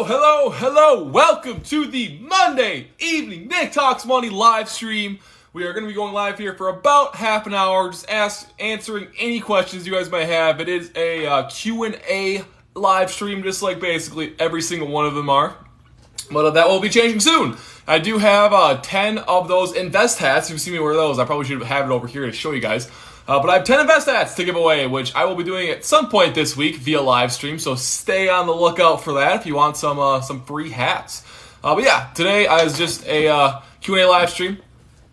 Hello. Welcome to the Monday evening Nick Talks Money live stream. We are going to be going live here for about half an hour, just answering any questions you guys might have. It is a Q&A live stream, just like basically every single one of them are. But that will be changing soon. I do have 10 of those Invest hats. If you've seen me wear those, I probably should have it over here to show you guys. But I have 10 Invest hats to give away, which I will be doing at some point this week via live stream. So stay on the lookout for that if you want some free hats. But yeah, today is just a Q&A live stream.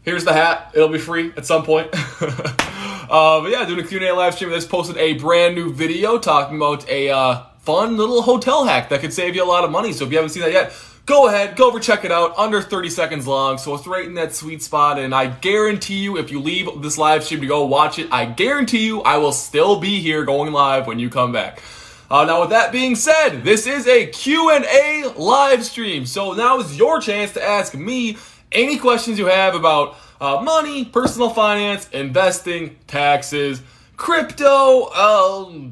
Here's the hat. It'll be free at some point. But yeah, doing a Q&A live stream. I just posted a brand new video talking about a fun little hotel hack that could save you a lot of money. So if you haven't seen that yet, go ahead, go over, check it out. Under 30 seconds long, so it's right in that sweet spot. And I guarantee you, if you leave this live stream to go watch it, I guarantee you I will still be here going live when you come back. Now, with that being said, this is a Q&A live stream. So now is your chance to ask me any questions you have about money, personal finance, investing, taxes, crypto,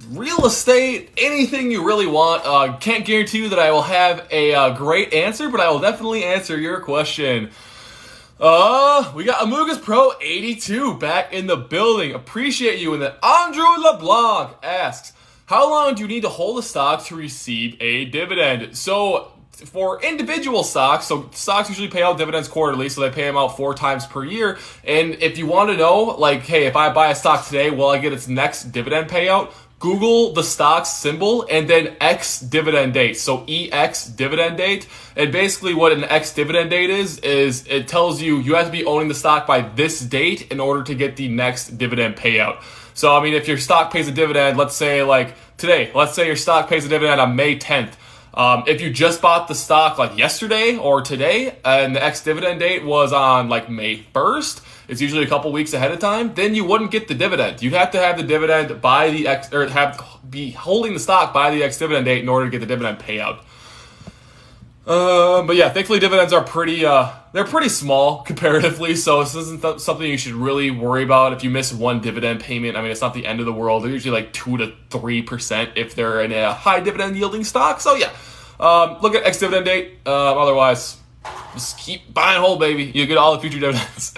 real estate, anything you really want. Can't guarantee you that I will have a great answer, but I will definitely answer your question. We got Amugas Pro 82 back in the building. Appreciate you. And then Andrew LeBlanc asks, how long do you need to hold a stock to receive a dividend? So for individual stocks, so stocks usually pay out dividends quarterly, so they pay them out 4 times per year. And if you want to know, like, hey, if I buy a stock today, will I get its next dividend payout? Google the stock's symbol and then X dividend date. So EX dividend date. And basically what an X dividend date is it tells you have to be owning the stock by this date in order to get the next dividend payout. So, I mean, if your stock pays a dividend, let's say like today, let's say your stock pays a dividend on May 10th. If you just bought the stock like yesterday or today and the ex-dividend date was on like May 1st, it's usually a couple weeks ahead of time, then you wouldn't get the dividend. You'd have to have the dividend by the be holding the stock by the ex-dividend date in order to get the dividend payout. But yeah, thankfully dividends are they're pretty small comparatively, so this isn't something you should really worry about if you miss one dividend payment. I mean, it's not the end of the world. They're usually like 2 to 3% if they're in a high dividend yielding stock. So yeah, look at ex-dividend date. Otherwise, just keep buy and hold, baby. You get all the future dividends.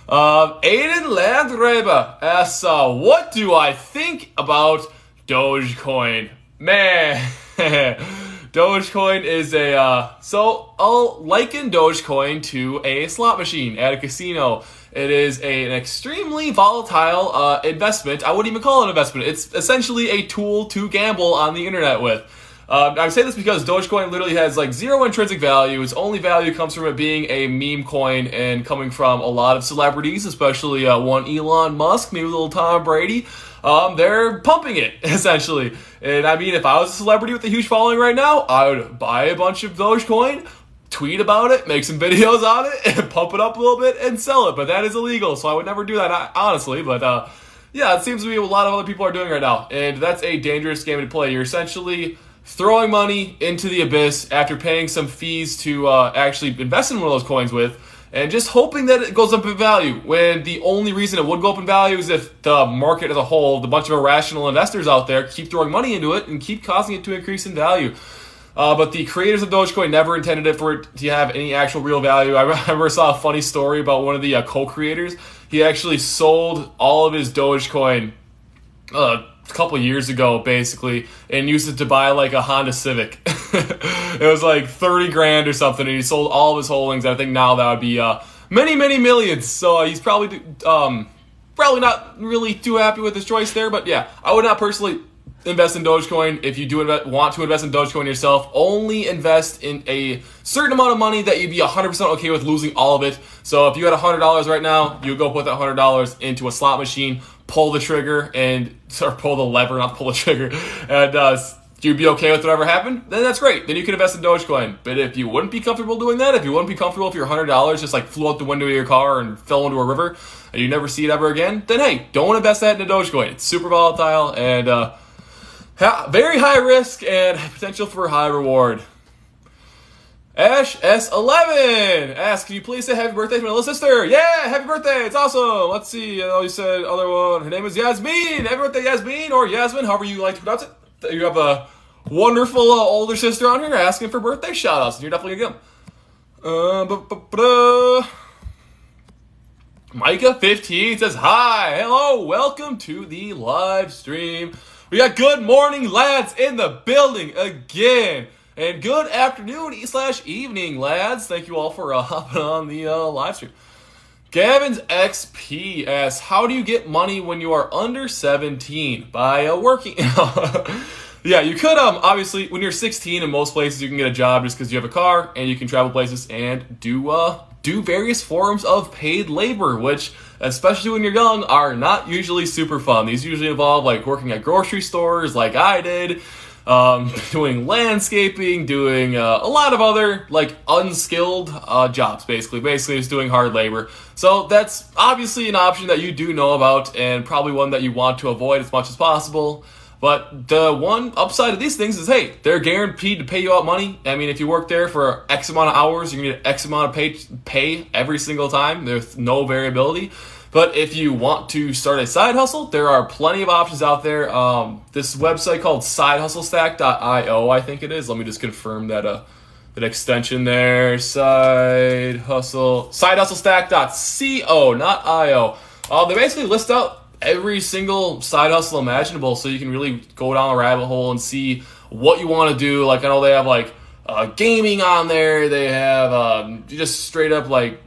Aiden Landreba asks, what do I think about Dogecoin? Man, Dogecoin is so I'll liken Dogecoin to a slot machine at a casino. It is an extremely volatile investment. I wouldn't even call it an investment. It's essentially a tool to gamble on the internet with. I say this because Dogecoin literally has like zero intrinsic value. Its only value comes from it being a meme coin and coming from a lot of celebrities, especially one Elon Musk, maybe a little Tom Brady. They're pumping it, essentially. And I mean, if I was a celebrity with a huge following right now, I would buy a bunch of Dogecoin, tweet about it, make some videos on it, and pump it up a little bit and sell it. But that is illegal, so I would never do that, honestly. But yeah, it seems to be what a lot of other people are doing right now. And that's a dangerous game to play. You're essentially throwing money into the abyss after paying some fees to actually invest in one of those coins with, and just hoping that it goes up in value, when the only reason it would go up in value is if the market as a whole, the bunch of irrational investors out there, keep throwing money into it and keep causing it to increase in value. But the creators of Dogecoin never intended it for it to have any actual real value. I remember I saw a funny story about one of the co-creators. He actually sold all of his Dogecoin a couple years ago, basically, and used it to buy like a Honda Civic. It was like 30 grand or something, and he sold all of his holdings. I think now that would be many millions. So he's probably not really too happy with his choice there. But yeah, I would not personally invest in Dogecoin. If you do want to invest in Dogecoin yourself, only invest in a certain amount of money that you'd be 100% okay with losing all of it. So if you had $100 right now, you would go put that $100 into a slot machine, pull the trigger or pull the lever, not pull the trigger, and you'd be okay with whatever happened, then that's great. Then you can invest in Dogecoin. But if you wouldn't be comfortable doing that, if you wouldn't be comfortable if your $100 just like flew out the window of your car and fell into a river and you never see it ever again, then hey, don't invest that into Dogecoin. It's super volatile and very high risk and potential for high reward. Ash S11 asks, can you please say happy birthday to my little sister? Yeah, happy birthday. It's awesome. Let's see. I know you said other one. Her name is Yasmin. Happy birthday, Yasmin, or Yasmin, however you like to pronounce it. You have a wonderful older sister on here asking for birthday shout-outs, and you're definitely going to get them. Micah15 says, hi, hello, welcome to the live stream. We got good morning, lads, in the building again. And good afternoon/evening, lads. Thank you all for hopping on the live stream. Gavin's XP asks, how do you get money when you are under 17? By working. Yeah, you could, obviously, when you're 16, in most places you can get a job just because you have a car and you can travel places and do various forms of paid labor, which, especially when you're young, are not usually super fun. These usually involve, like, working at grocery stores like I did, doing landscaping, doing a lot of other, like, unskilled jobs, basically just doing hard labor. So that's obviously an option that you do know about and probably one that you want to avoid as much as possible. But the one upside of these things is, hey, they're guaranteed to pay you out money. I mean, if you work there for X amount of hours, you're going to get X amount of pay every single time. There's no variability. But if you want to start a side hustle, there are plenty of options out there. This website called sidehustlestack.io, I think it is. Let me just confirm that that extension there. Sidehustlestack.co, not io. They basically list out every single side hustle imaginable, so you can really go down the rabbit hole and see what you want to do. Like, I know they have like gaming on there. They have just straight up like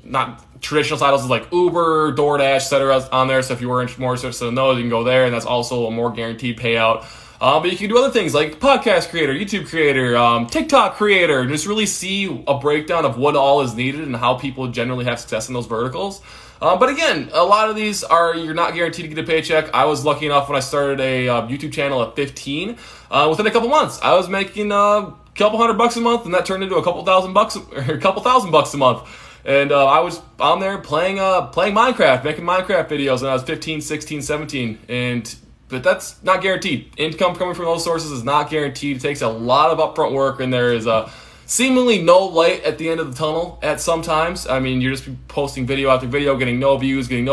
not traditional side hustles like Uber, DoorDash, etc. on there. So if you were more interested in those, you can go there, and that's also a more guaranteed payout. But you can do other things like podcast creator, YouTube creator, TikTok creator, and just really see a breakdown of what all is needed and how people generally have success in those verticals. But again, a lot of these you're not guaranteed to get a paycheck. I was lucky enough when I started a YouTube channel at 15. Within a couple months, I was making a couple $100 a month, and that turned into a couple thousand bucks a month. And I was on there playing Minecraft, making Minecraft videos when I was 15, 16, 17. But that's not guaranteed. Income coming from those sources is not guaranteed. It takes a lot of upfront work, and there is seemingly no light at the end of the tunnel at some times. I mean, you're just posting video after video, getting no views. You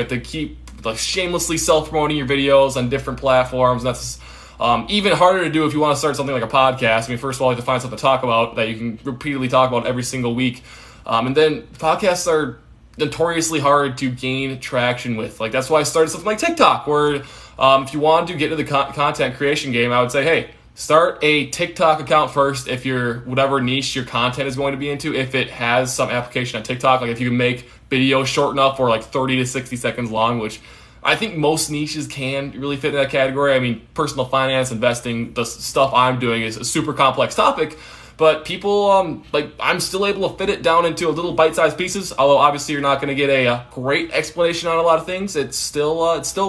have to keep shamelessly self-promoting your videos on different platforms. That's even harder to do if you want to start something like a podcast. I mean, first of all, you have to find something to talk about that you can repeatedly talk about every single week. And then podcasts are notoriously hard to gain traction with. Like, that's why I started something like TikTok, where if you wanted to get into the content creation game, I would say, hey, start a TikTok account first if you're whatever niche your content is going to be into, if it has some application on TikTok. Like, if you can make videos short enough for like 30 to 60 seconds long, which I think most niches can really fit in that category. I mean, personal finance, investing, the stuff I'm doing is a super complex topic, but people, I'm still able to fit it down into a little bite-sized pieces, although obviously you're not going to get a great explanation on a lot of things. It still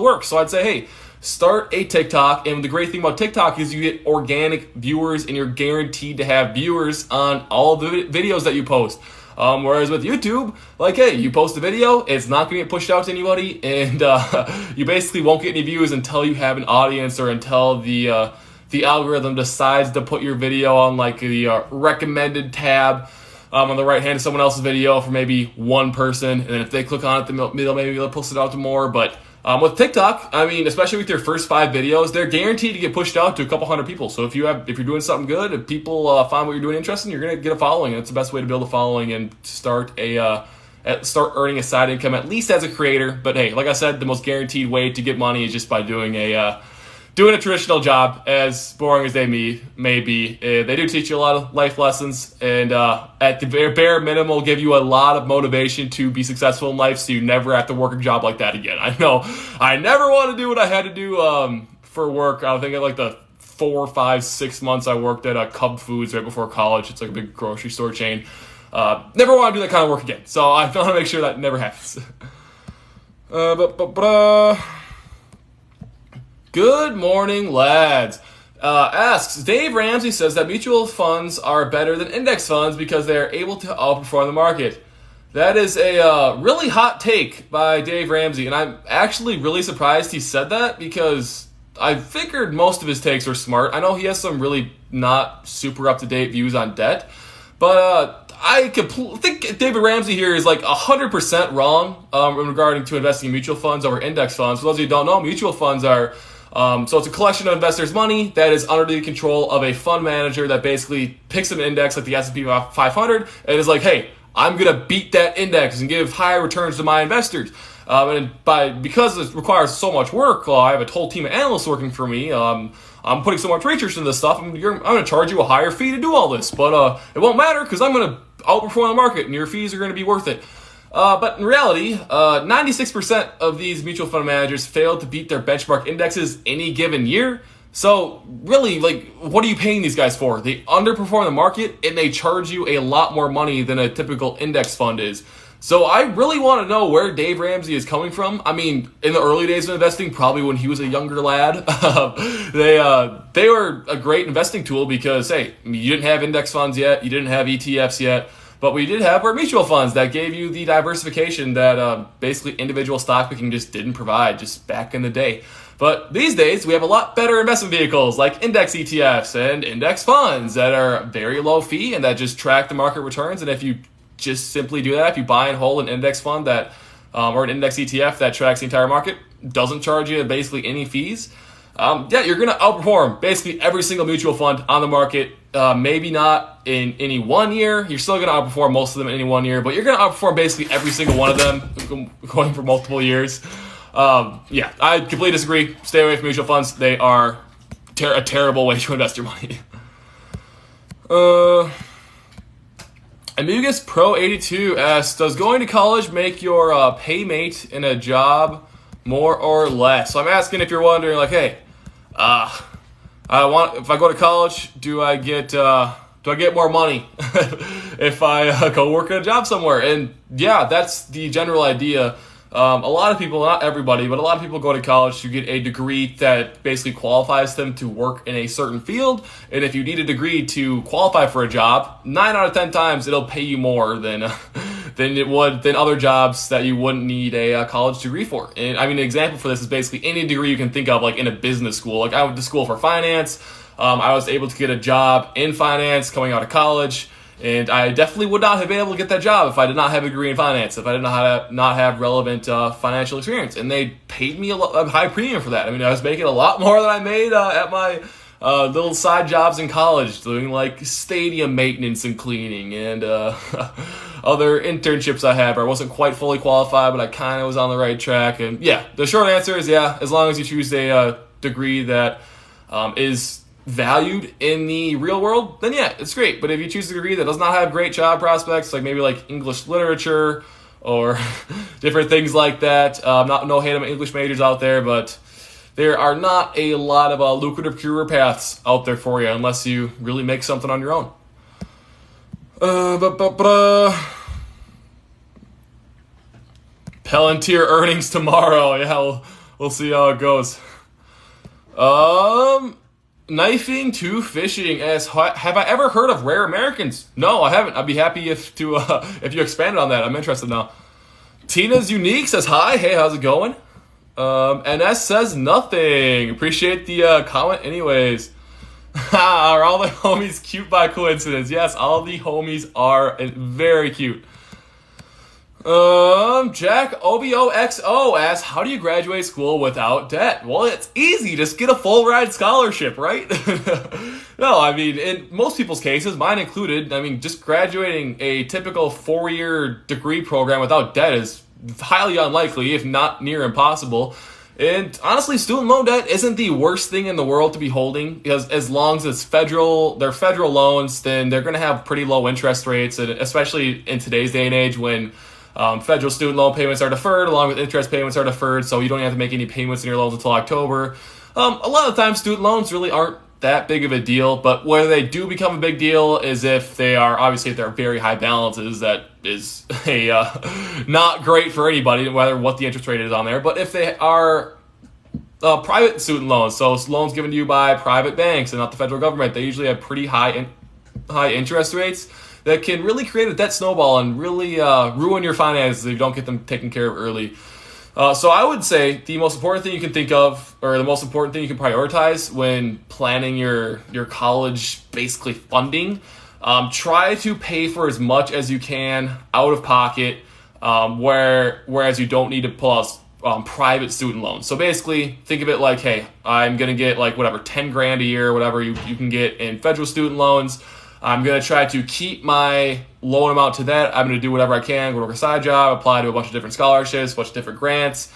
works. So I'd say, hey, start a TikTok, and the great thing about TikTok is you get organic viewers, and you're guaranteed to have viewers on all the videos that you post. Whereas with YouTube, like, hey, you post a video, it's not going to get pushed out to anybody, and you basically won't get any views until you have an audience or until the algorithm decides to put your video on like the recommended tab on the right hand of someone else's video for maybe one person, and then if they click on it, they'll maybe they'll post it out to more. But with TikTok, I mean, especially with your first 5 videos, they're guaranteed to get pushed out to a couple hundred people. So if you're doing something good, if people find what you're doing interesting, you're gonna get a following, and it's the best way to build a following and start earning a side income, at least as a creator. But hey, like I said, the most guaranteed way to get money is just by doing a traditional job, as boring as they may be. They do teach you a lot of life lessons, and at the bare minimum give you a lot of motivation to be successful in life, so you never have to work a job like that again. I know I never want to do what I had to do for work. I think like the 4, 5, 6 months I worked at Cub Foods right before college. It's like a big grocery store chain. Never want to do that kind of work again, so I want to make sure that never happens. Good morning, lads. Asks, Dave Ramsey says that mutual funds are better than index funds because they are able to outperform the market. That is a really hot take by Dave Ramsey, and I'm actually really surprised he said that, because I figured most of his takes were smart. I know he has some really not super up-to-date views on debt, but I think David Ramsey here is like 100% wrong regarding to investing in mutual funds over index funds. For those of you who don't know, mutual funds are So it's a collection of investors' money that is under the control of a fund manager that basically picks an index like the S&P 500 and is like, hey, I'm going to beat that index and give high returns to my investors. Because it requires so much work, I have a whole team of analysts working for me. I'm putting so much research into this stuff. I'm going to charge you a higher fee to do all this, but it won't matter because I'm going to outperform the market, and your fees are going to be worth it. But in reality, 96% of these mutual fund managers fail to beat their benchmark indexes any given year. So really, what are you paying these guys for? They underperform the market, and they charge you a lot more money than a typical index fund is. So I really want to know where Dave Ramsey is coming from. I mean, in the early days of investing, probably when he was a younger lad, they were a great investing tool because, hey, you didn't have index funds yet, you didn't have ETFs yet, but we did have our mutual funds that gave you the diversification that basically individual stock picking just didn't provide just back in the day. But these days, we have a lot better investment vehicles like index ETFs and index funds that are very low fee and that just track the market returns. And if you just simply do that, if you buy and hold an index fund that or an index ETF that tracks the entire market, doesn't charge you basically any fees, you're going to outperform basically every single mutual fund on the market. Maybe not in any 1 year. You're still going to outperform most of them in any 1 year, but you're going to outperform basically every single one of them going for multiple years. I completely disagree. Stay away from mutual funds. They are a terrible way to invest your money. Amugus Pro 82 asks, does going to college make your paymate in a job more or less? So I'm asking if you're wondering, hey, if I go to college, do I get more money if I go work at a job somewhere? And yeah, that's the general idea. A lot of people, not everybody, but a lot of people go to college to get a degree that basically qualifies them to work in a certain field. And if you need a degree to qualify for a job, 9 out of 10 times it'll pay you more than other jobs that you wouldn't need a college degree for. And I mean, an example for this is basically any degree you can think of, in a business school. I went to school for finance. I was able to get a job in finance coming out of college. And I definitely would not have been able to get that job if I did not have a degree in finance, if I did not have relevant financial experience. And they paid me a high premium for that. I mean, I was making a lot more than I made at my little side jobs in college, doing stadium maintenance and cleaning and other internships I had where I wasn't quite fully qualified, but I kind of was on the right track. And yeah, the short answer is yeah, as long as you choose a degree that is valued in the real world, then yeah, it's great. But if you choose a degree that does not have great job prospects, maybe English literature or different things like that, no hate on English majors out there, but there are not a lot of lucrative career paths out there for you unless you really make something on your own. Palantir earnings tomorrow. Yeah, we'll see how it goes. Knifing to fishing asks, have I ever heard of Rare Americans? No, I haven't. I'd be happy if you expanded on that. I'm interested now. Tina's Unique says, hi. Hey, how's it going? NS says nothing. Appreciate the comment anyways. Are all the homies cute by coincidence? Yes, all the homies are very cute. Jack OBOXO asks, how do you graduate school without debt? Well, it's easy. Just get a full ride scholarship, right? No, I mean, in most people's cases, mine included, just graduating a typical 4-year degree program without debt is highly unlikely, if not near impossible. And honestly, student loan debt isn't the worst thing in the world to be holding, because as long as it's they're federal loans, then they're going to have pretty low interest rates, and especially in today's day and age when federal student loan payments are deferred, along with interest payments are deferred, so you don't have to make any payments in your loans until October. A lot of times, student loans really aren't that big of a deal, but where they do become a big deal is if they're very high balances. That is not great for anybody, no matter what the interest rate is on there. But if they are private student loans, so it's loans given to you by private banks and not the federal government, they usually have pretty high interest rates that can really create a debt snowball and really ruin your finances if you don't get them taken care of early. So I would say the most important thing you can think of, or the most important thing you can prioritize when planning your college basically funding, try to pay for as much as you can out of pocket, whereas you don't need to pull out private student loans. So basically, think of it like, hey, I'm going to get like whatever, 10 grand a year, whatever you can get in federal student loans. I'm going to try to keep my loan amount to that. I'm going to do whatever I can, go work a side job, apply to a bunch of different scholarships, a bunch of different grants,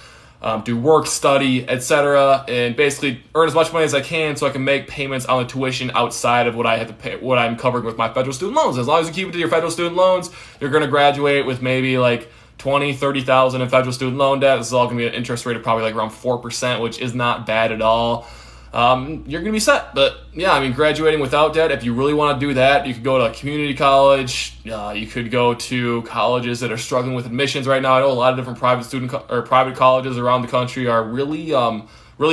do work, study, etc., and basically earn as much money as I can so I can make payments on the tuition outside of what I have to pay, what I'm covering with my federal student loans. As long as you keep it to your federal student loans, you're going to graduate with maybe like 20, 30,000 in federal student loan debt. This is all going to be an interest rate of probably like around 4%, which is not bad at all. You're going to be set. But yeah, I mean, graduating without debt, if you really want to do that, you could go to a community college. You could go to colleges that are struggling with admissions right now. I know a lot of different private colleges around the country are really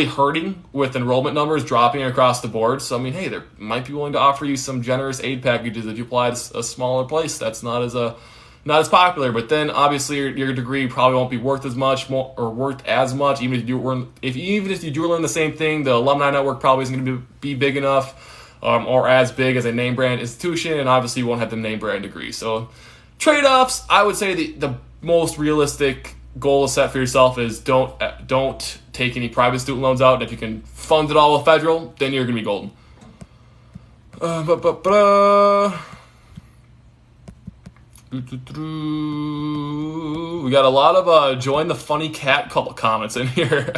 hurting with enrollment numbers dropping across the board. So, I mean, hey, they might be willing to offer you some generous aid packages if you apply to a smaller place that's not as popular. But then obviously your degree probably won't be worth as much even if you do learn the same thing. The alumni network probably isn't going to be big enough or as big as a name brand institution, and obviously you won't have the name brand degree. So trade-offs, I would say the most realistic goal to set for yourself is don't take any private student loans out, and if you can fund it all with federal, then you're going to be golden. We got a lot of join the funny cat cult comments in here.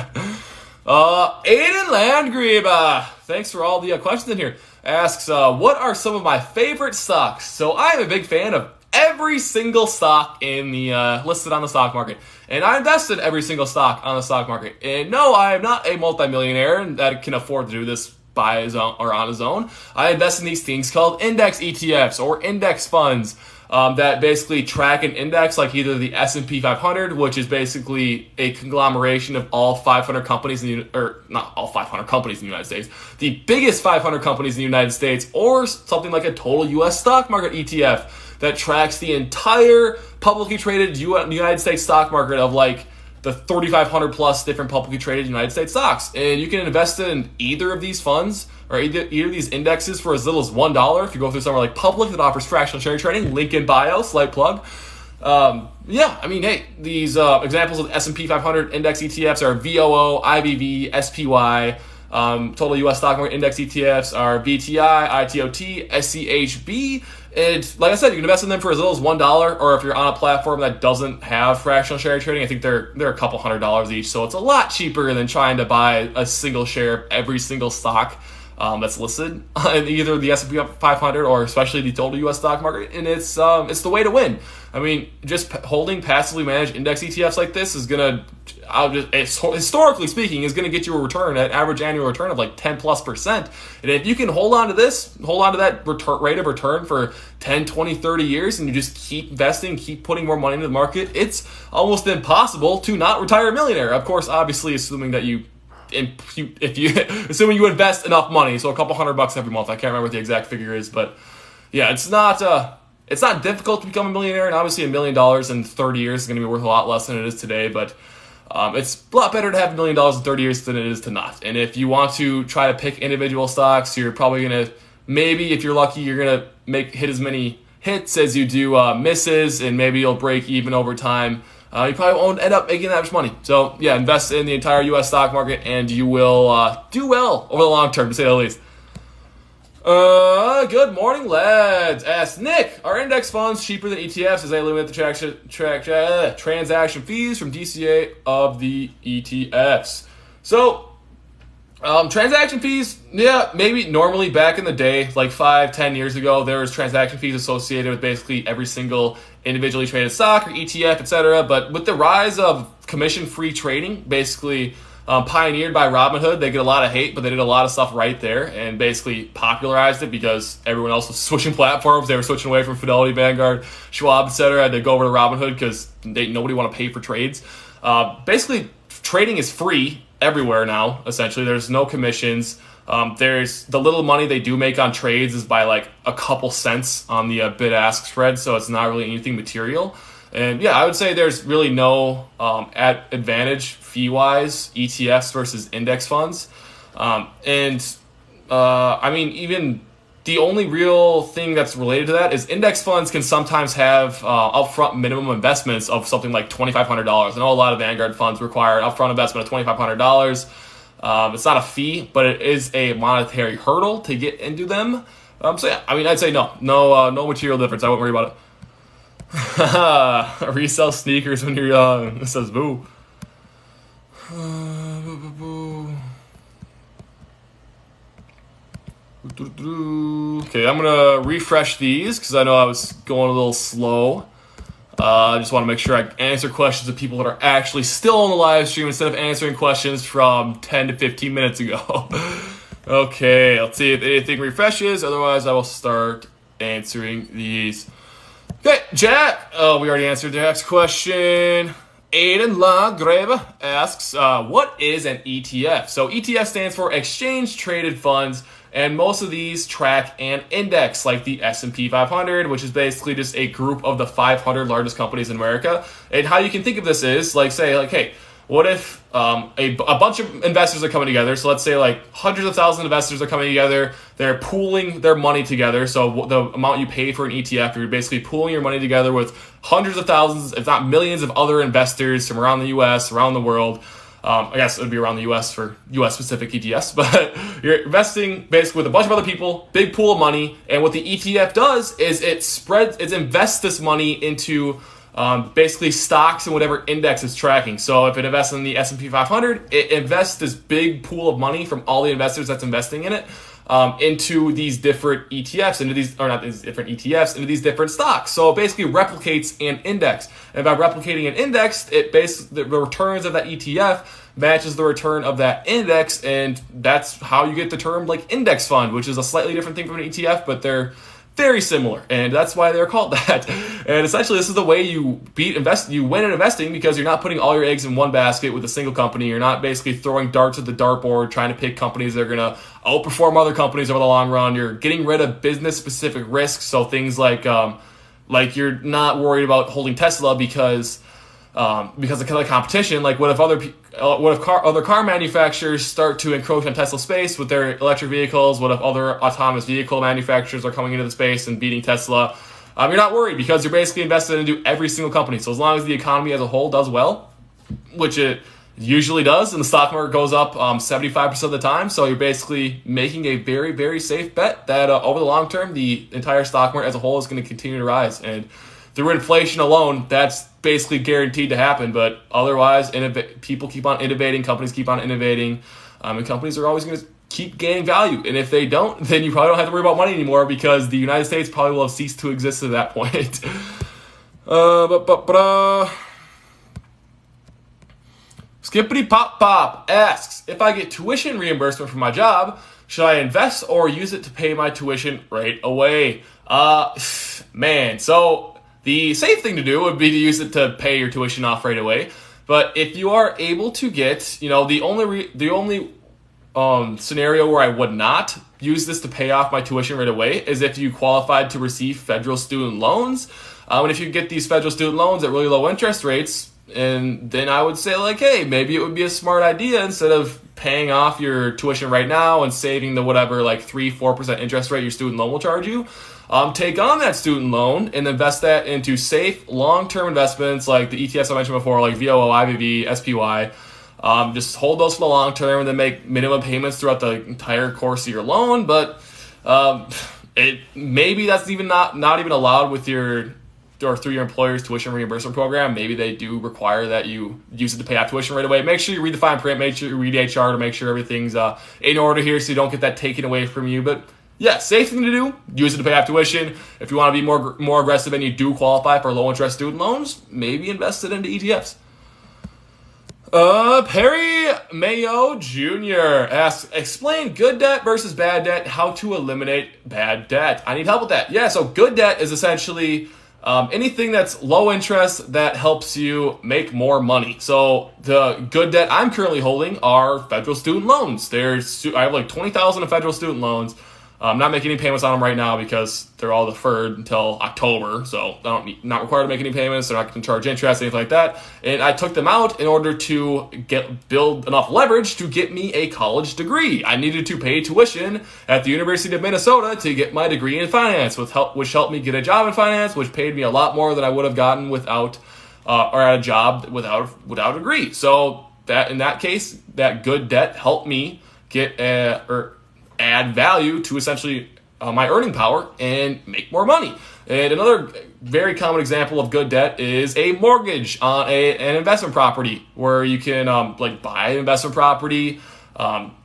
Aiden Landgrebe, thanks for all the questions in here. Asks, what are some of my favorite stocks? So I am a big fan of every single stock in the listed on the stock market, and I invest in every single stock on the stock market. And no, I am not a multimillionaire that can afford to do this by his own or on his own. I invest in these things called index ETFs or index funds. That basically track an index like either the S&P 500, which is basically a conglomeration of all 500 companies not all 500 companies in the United States, the biggest 500 companies in the United States, or something like a total U.S. stock market ETF that tracks the entire publicly traded United States stock market of like the 3,500 plus different publicly traded United States stocks. And you can invest in either of these funds or either of these indexes for as little as $1. If you go through somewhere like Public that offers fractional share trading, link in bio, slight plug. Yeah, I mean, hey, these examples of S&P 500 index ETFs are VOO, IBV, SPY. Total U.S. stock market index ETFs are VTI, ITOT, SCHB. And like I said, you can invest in them for as little as $1, or if you're on a platform that doesn't have fractional share trading, I think they're a couple $100s each. So it's a lot cheaper than trying to buy a single share of every single stock that's listed in either the S&P 500 or especially the total U.S. stock market. And it's the way to win. I mean, just holding passively managed index ETFs like this is going to, historically speaking, is going to get you a return, an average annual return of like 10+%. And if you can hold on to that rate of return for 10, 20, 30 years, and you just keep investing, keep putting more money into the market, it's almost impossible to not retire a millionaire. Of course, obviously, assuming you invest enough money, so a couple $100 every month. I can't remember what the exact figure is, but yeah, it's not difficult to become a millionaire, and obviously $1 million in 30 years is going to be worth a lot less than it is today, but it's a lot better to have $1 million in 30 years than it is to not. And if you want to try to pick individual stocks, you're probably going to, maybe if you're lucky, you're going to hit as many hits as you do misses, and maybe you'll break even over time. You probably won't end up making that much money. So yeah, invest in the entire U.S. stock market, and you will do well over the long term, to say the least. Good morning, lads. Ask Nick, are index funds cheaper than ETFs as they limit the transaction fees from DCA of the ETFs? So, transaction fees, yeah, maybe normally back in the day, like 5-10 years ago, there was transaction fees associated with basically every single individually traded stock or ETF, etc. But with the rise of commission-free trading, basically pioneered by Robinhood, they get a lot of hate, but they did a lot of stuff right there and basically popularized it because everyone else was switching platforms. They were switching away from Fidelity, Vanguard, Schwab, etc. They go over to Robinhood because nobody want to pay for trades. Basically, trading is free everywhere now, essentially. There's no commissions. There's the little money they do make on trades is by like a couple cents on the bid-ask spread, so it's not really anything material. And yeah, I would say there's really no advantage fee-wise, ETFs versus index funds. I mean, even the only real thing that's related to that is index funds can sometimes have upfront minimum investments of something like $2,500. I know a lot of Vanguard funds require an upfront investment of $2,500. It's not a fee, but it is a monetary hurdle to get into them. So yeah, I mean, I'd say no material difference. I wouldn't worry about it. Resell sneakers when you're young. It says boo. Okay, I'm gonna refresh these because I know I was going a little slow. I just want to make sure I answer questions of people that are actually still on the live stream instead of answering questions from 10 to 15 minutes ago. Okay, let's see if anything refreshes. Otherwise, I will start answering these. Okay, Jack. Oh, we already answered the next question. Aiden Lagrave asks, what is an ETF? So ETF stands for Exchange Traded Funds, and most of these track an index like the S&P 500, which is basically just a group of the 500 largest companies in America. And how you can think of this is, hey, what if a bunch of investors are coming together? So let's say like hundreds of thousands of investors are coming together. They're pooling their money together. So the amount you pay for an ETF, you're basically pooling your money together with hundreds of thousands, if not millions of other investors from around the U.S., around the world. I guess it would be around the U.S. for U.S.-specific ETFs, but you're investing basically with a bunch of other people, big pool of money, and what the ETF does is it invests this money into basically stocks and whatever index it's tracking. So if it invests in the S&P 500, it invests this big pool of money from all the investors that's investing in it into these different ETFs, into these different stocks. So it basically replicates an index. And by replicating an index, the returns of that ETF matches the return of that index, and that's how you get the term like index fund, which is a slightly different thing from an ETF, but they're very similar, and that's why they're called that. And essentially, this is the way you win in investing, because you're not putting all your eggs in one basket with a single company. You're not basically throwing darts at the dartboard trying to pick companies that are going to outperform other companies over the long run. You're getting rid of business-specific risks, so things like you're not worried about holding Tesla because of the competition. Like, what if other car manufacturers start to encroach on Tesla space with their electric vehicles? What if other autonomous vehicle manufacturers are coming into the space and beating Tesla? You're not worried because you're basically invested into every single company. So as long as the economy as a whole does well, which it usually does, and the stock market goes up 75% of the time, so you're basically making a very, very safe bet that over the long term, the entire stock market as a whole is going to continue to rise. And through inflation alone, that's basically guaranteed to happen. But otherwise, people keep on innovating, companies keep on innovating, and companies are always going to keep gaining value. And if they don't, then you probably don't have to worry about money anymore, because the United States probably will have ceased to exist at that point. Skippity Pop Pop asks, if I get tuition reimbursement from my job, should I invest or use it to pay my tuition right away? So the safe thing to do would be to use it to pay your tuition off right away. But if you are able to get, the only scenario where I would not use this to pay off my tuition right away is if you qualified to receive federal student loans. And if you get these federal student loans at really low interest rates, and then I would say, hey, maybe it would be a smart idea, instead of paying off your tuition right now and saving the 3-4% interest rate your student loan will charge you, take on that student loan and invest that into safe long-term investments like the ETFs I mentioned before, like VOO, IVV, SPY. Just hold those for the long term and then make minimum payments throughout the entire course of your loan. But maybe that's even not even allowed with through your employer's tuition reimbursement program. Maybe they do require that you use it to pay off tuition right away. Make sure you read the fine print. Make sure you read HR to make sure everything's in order here, so you don't get that taken away from you. But yeah, safe thing to do, use it to pay off tuition. If you want to be more aggressive and you do qualify for low interest student loans, maybe invest it into ETFs. Perry Mayo Jr. asks, explain good debt versus bad debt, how to eliminate bad debt. I need help with that. Yeah, so good debt is essentially anything that's low interest that helps you make more money. So the good debt I'm currently holding are federal student loans. I have 20,000 in federal student loans. I'm not making any payments on them right now because they're all deferred until October, so not required to make any payments. They're not going to charge interest, anything like that. And I took them out in order to build enough leverage to get me a college degree. I needed to pay tuition at the University of Minnesota to get my degree in finance, which helped me get a job in finance, which paid me a lot more than I would have gotten without or at a job without a degree. So that in that case, that good debt helped me get or add value to essentially my earning power and make more money. And another very common example of good debt is a mortgage on an investment property, where you can buy an investment property,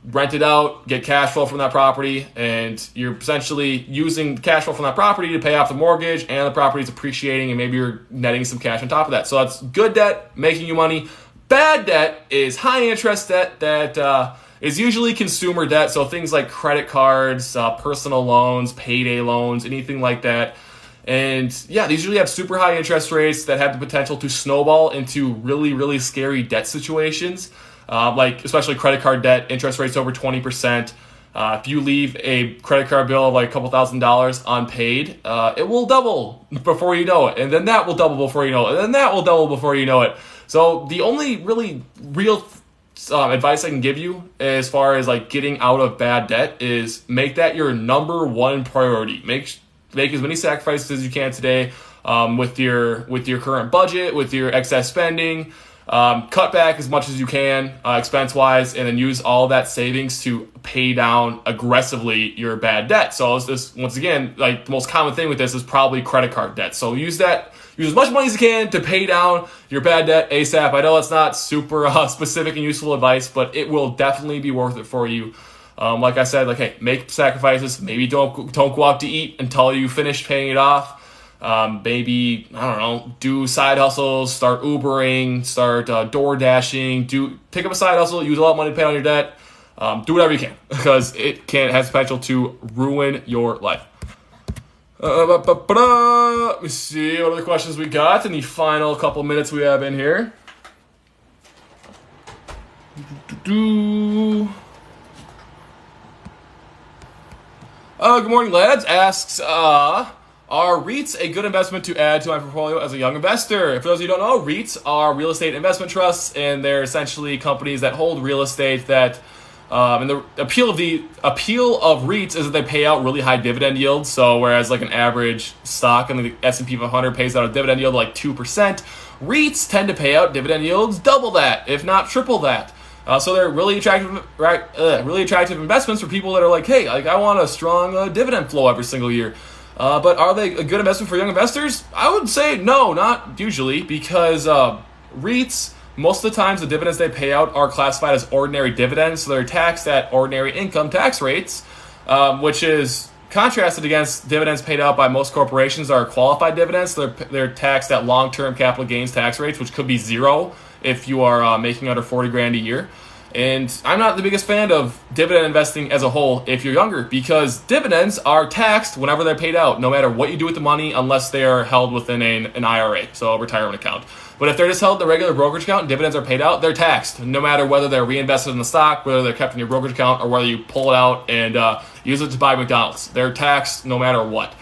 rent it out, get cash flow from that property, and you're essentially using cash flow from that property to pay off the mortgage, and the property is appreciating, and maybe you're netting some cash on top of that. So that's good debt, making you money. Bad debt is high interest debt that is usually consumer debt, so things like credit cards, personal loans, payday loans, anything like that. And yeah, these usually have super high interest rates that have the potential to snowball into really, really scary debt situations, like especially credit card debt, interest rates over 20%. If you leave a credit card bill of like a couple $1,000s unpaid, it will double before you know it. And then that will double before you know it. And then that will double before you know it. So the only really real advice I can give you as far as like getting out of bad debt is make that your number one priority. Make as many sacrifices as you can today with your current budget, with your excess spending. Cut back as much as you can expense wise, and then use all that savings to pay down aggressively your bad debt. So it's this, once again, like the most common thing with this is probably credit card debt. So use as much money as you can to pay down your bad debt ASAP. I know it's not super specific and useful advice, but it will definitely be worth it for you. Like I said, hey, make sacrifices. Maybe don't go out to eat until you finish paying it off. Maybe, I don't know, do side hustles, start Ubering, start door dashing, pick up a side hustle, use a lot of money to pay on your debt. Do whatever you can, because it has potential to ruin your life. Let me see what other questions we got in the final couple minutes we have in here. Good morning, lads. Asks, are REITs a good investment to add to my portfolio as a young investor? For those of you who don't know, REITs are real estate investment trusts, and they're essentially companies that hold real estate that and the appeal of REITs is that they pay out really high dividend yields. So whereas like an average stock in the S&P 500 pays out a dividend yield of like 2%, REITs tend to pay out dividend yields double that, if not triple that. So they're really attractive investments for people that are like, hey, I want a strong dividend flow every single year. But are they a good investment for young investors? I would say no, not usually, because REITs, most of the times the dividends they pay out are classified as ordinary dividends, so they're taxed at ordinary income tax rates, which is contrasted against dividends paid out by most corporations that are qualified dividends. So they're taxed at long-term capital gains tax rates, which could be zero if you are making under $40,000 a year. And I'm not the biggest fan of dividend investing as a whole if you're younger, because dividends are taxed whenever they're paid out, no matter what you do with the money, unless they are held within an IRA, so a retirement account. But if they're just held in the regular brokerage account and dividends are paid out, they're taxed, no matter whether they're reinvested in the stock, whether they're kept in your brokerage account, or whether you pull it out and use it to buy McDonald's. They're taxed no matter what.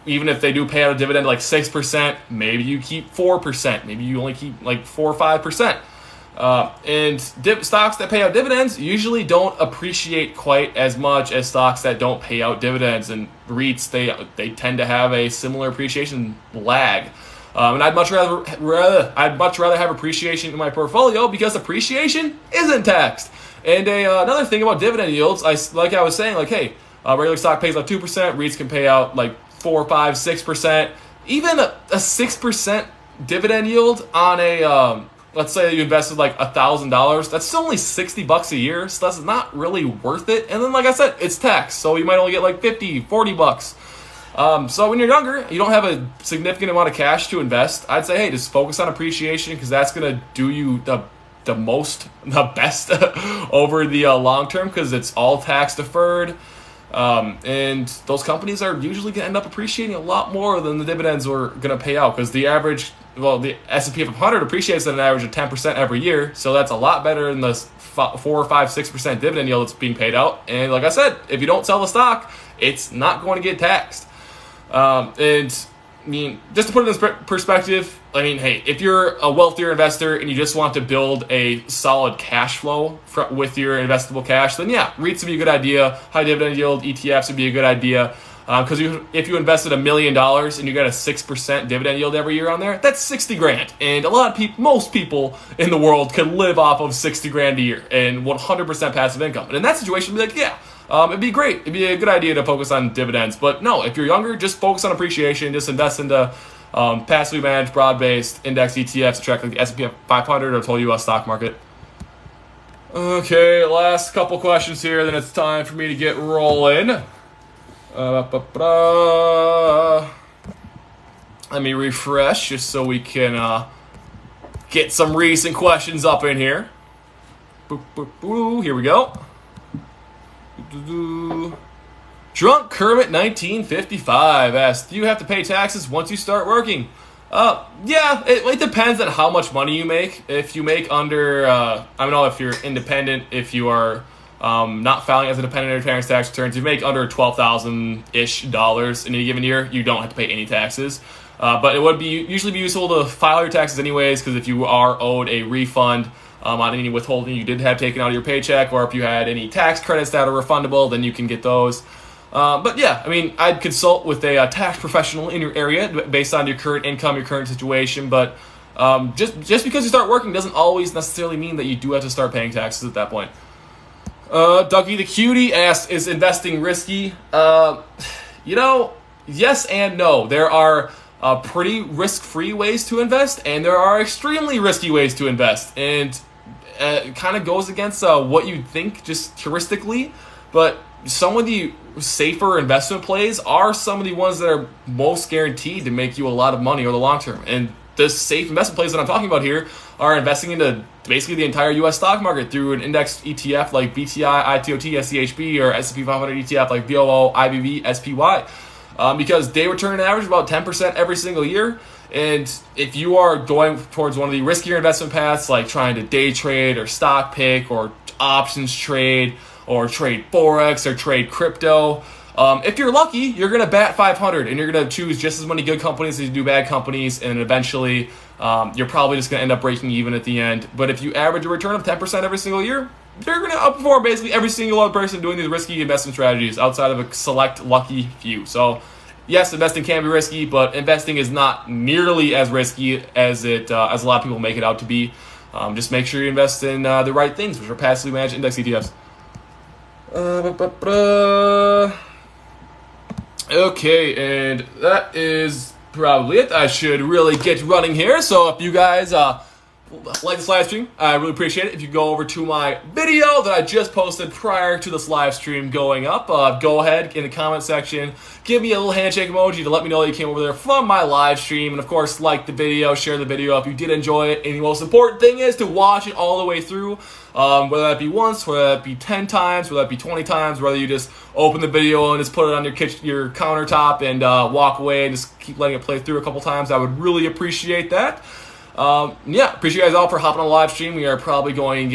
Even if they do pay out a dividend like 6%, maybe you keep 4%, maybe you only keep like 4 or 5%. And stocks that pay out dividends usually don't appreciate quite as much as stocks that don't pay out dividends. And REITs, they tend to have a similar appreciation lag. And I'd much rather have appreciation in my portfolio, because appreciation isn't taxed. And another thing about dividend yields, like I was saying, hey, regular stock pays out 2%, REITs can pay out like 4, 5, 6%. Even a 6% dividend yield on a let's say you invested like $1,000, that's still only $60 a year, so that's not really worth it. And then, like I said, it's taxed, so you might only get like $50, $40. So when you're younger, you don't have a significant amount of cash to invest, I'd say, hey, just focus on appreciation, because that's going to do you the best over the long term, because it's all tax deferred. And those companies are usually going to end up appreciating a lot more than the dividends are going to pay out, because the S&P 500 appreciates at an average of 10% every year, so that's a lot better than the 4, 5, 6% dividend yield that's being paid out. And like I said, if you don't sell the stock, it's not going to get taxed. And I mean, just to put it in perspective, I mean, hey, if you're a wealthier investor and you just want to build a solid cash flow with your investable cash, then yeah, REITs would be a good idea. High dividend yield ETFs would be a good idea. Because if you invested $1 million and you got a 6% dividend yield every year on there, that's $60,000. And most people in the world could live off of $60,000 a year and 100% passive income. And in that situation, be like, yeah, it'd be great. It'd be a good idea to focus on dividends. But no, if you're younger, just focus on appreciation. Just invest into passively managed, broad-based index ETFs to track like the S&P 500 or total U.S. stock market. Okay, last couple questions here. Then it's time for me to get rolling. Let me refresh just so we can get some recent questions up in here. Here we go. Drunk Kermit 1955 asks, do you have to pay taxes once you start working? Yeah, it depends on how much money you make. If you make under, I don't know if you're independent, if you are not filing as a dependent in your parents' tax returns, if you make under $12,000-ish in any given year, you don't have to pay any taxes. But it would usually be useful to file your taxes anyways, because if you are owed a refund on any withholding you did have taken out of your paycheck, or if you had any tax credits that are refundable, then you can get those. But yeah, I mean, I'd consult with a tax professional in your area based on your current income, your current situation. But just because you start working doesn't always necessarily mean that you do have to start paying taxes at that point. Dougie the Cutie asks, is investing risky? Yes and no. There are pretty risk-free ways to invest, and there are extremely risky ways to invest. And it kind of goes against what you think just heuristically, but some of the safer investment plays are some of the ones that are most guaranteed to make you a lot of money over the long term. And the safe investment plays that I'm talking about here are investing into basically the entire U.S. stock market through an index ETF like BTI, ITOT, SCHB, or S&P 500 ETF like VOO, IBV, SPY. Because they return an average of about 10% every single year. And if you are going towards one of the riskier investment paths, like trying to day trade or stock pick or options trade or trade Forex or trade crypto, if you're lucky, you're going to bat 500 and you're going to choose just as many good companies as you do bad companies. And eventually, you're probably just going to end up breaking even at the end. But if you average a return of 10% every single year, you're going to outperform basically every single other person doing these risky investment strategies outside of a select lucky few. So yes, investing can be risky, but investing is not nearly as risky as as a lot of people make it out to be. Just make sure you invest in the right things, which are passively managed index ETFs. Okay, and that is probably it. I should really get running here. So if you guys like this live stream, I really appreciate it. If you go over to my video that I just posted prior to this live stream going up, go ahead in the comment section, give me a little handshake emoji to let me know that you came over there from my live stream. And of course, like the video, share the video if you did enjoy it. And the most important thing is to watch it all the way through, whether that be once, whether that be 10 times, whether that be 20 times, whether you just open the video and just put it on your countertop and walk away and just keep letting it play through a couple times. I would really appreciate that. Appreciate you guys all for hopping on the live stream. We are probably going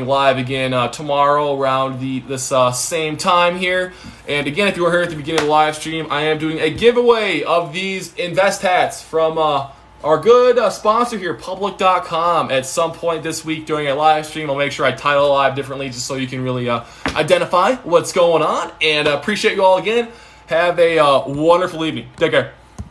live again tomorrow around this same time here. And again, if you were here at the beginning of the live stream, I am doing a giveaway of these Invest hats from our good sponsor here, Public.com, at some point this week during a live stream. I'll make sure I title it live differently just so you can really identify what's going on. And appreciate you all again. Have a wonderful evening. Take care.